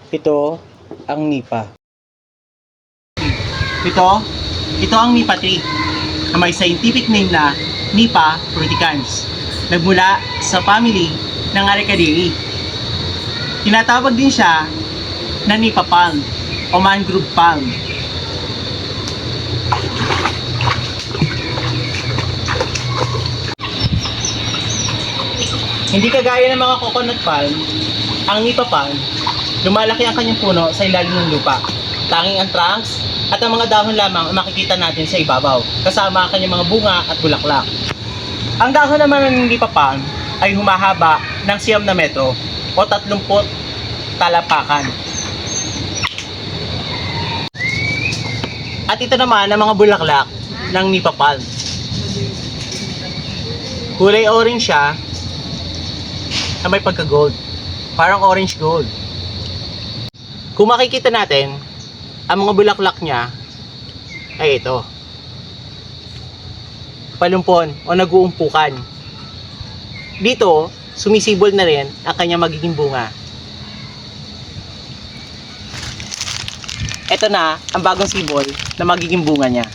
Ito ang nipa. Ito ang nipa tree na may scientific name na Nipa fruticans. Nagmula sa family ng Araucariae. Tinatawag din siya na nipa palm o mangrove palm. Hindi kagaya ng mga coconut palm, ang nipa palm, lumalaki ang kanyang puno sa ilalim ng lupa. Tanging ang trunks at ang mga dahon lamang ang makikita natin sa ibabaw, kasama ang kanyang mga bunga at bulaklak. Ang dahon naman ng nipa palm ay humahaba ng 9 na metro o 30 talapakan. At ito naman ang mga bulaklak ng nipa palm. Kulay orange siya na may pagka-gold. Parang orange gold. Kung makikita natin, ang mga bulaklak niya ay ito. Palumpon o nag-uumpukan. Dito, sumisibol na rin ang kanyang magiging bunga. Ito na ang bagong sibol na magiging bunga niya.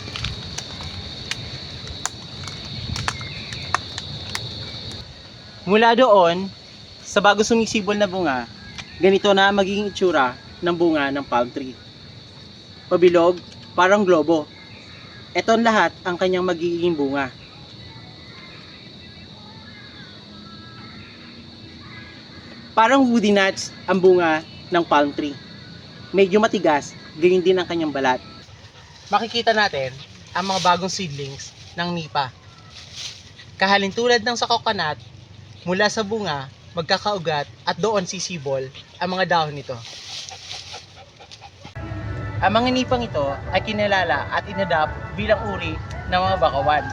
Mula doon, sa bago sumisibol na bunga, ganito na ang magiging itsura ng bunga ng palm tree. Pabilog, parang globo. Ito lahat ang kanyang magiging bunga. Parang woody nuts ang bunga ng palm tree. Medyo matigas, ganyan din ang kanyang balat. Makikita natin ang mga bagong seedlings ng nipa. Kahalintulad ng sa coconut, mula sa bunga, magkakaugat at doon sisibol ang mga dahon nito. Ang mga nipang ito ay kinilala at inadapt bilang uri ng mga bakawan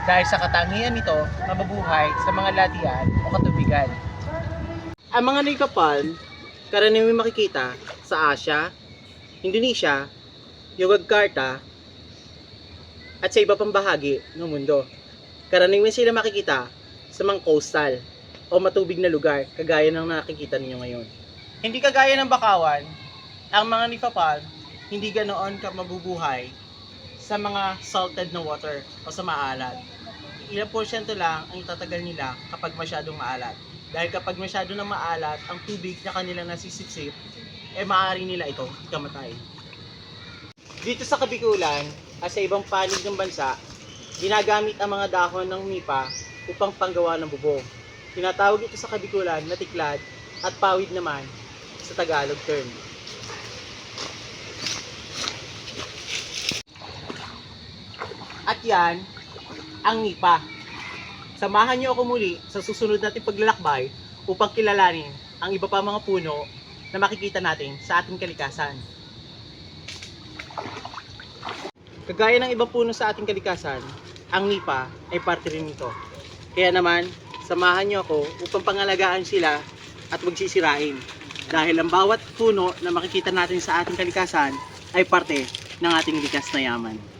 dahil sa katangian nito na mabuhay sa mga latian o katubigan. Ang mga nipa palm, karaniwang makikita sa Asia, Indonesia, Yogyakarta, at sa iba pang bahagi ng mundo. Karaniwang sila makikita sa mga coastal o matubig na lugar kagaya ng nakikita ninyo ngayon. Hindi kagaya ng bakawan, ang mga nipa palm hindi ganoon ka mabubuhay sa mga salted na water o sa maalat. Ilang porsyento lang ang itatagal nila kapag masyadong maalat. Dahil kapag masyado na maalat ang tubig na kanilang nasisipsip, maaari nila ito ikamatay. Dito sa Kabikulan at sa ibang panig ng bansa, ginagamit ang mga dahon ng nipa upang panggawa ng bubong. Tinatawag ito sa Kabikulan na tiklad at pawid naman sa Tagalog term. At yan ang nipa. Samahan niyo ako muli sa susunod nating paglalakbay upang kilalanin ang iba pa mga puno na makikita natin sa ating kalikasan. Kagaya ng ibang puno sa ating kalikasan, ang nipa ay parte rin nito. Kaya naman, samahan niyo ako upang pangalagaan sila at huwag sisirain. Dahil ang bawat puno na makikita natin sa ating kalikasan ay parte ng ating likas na yaman.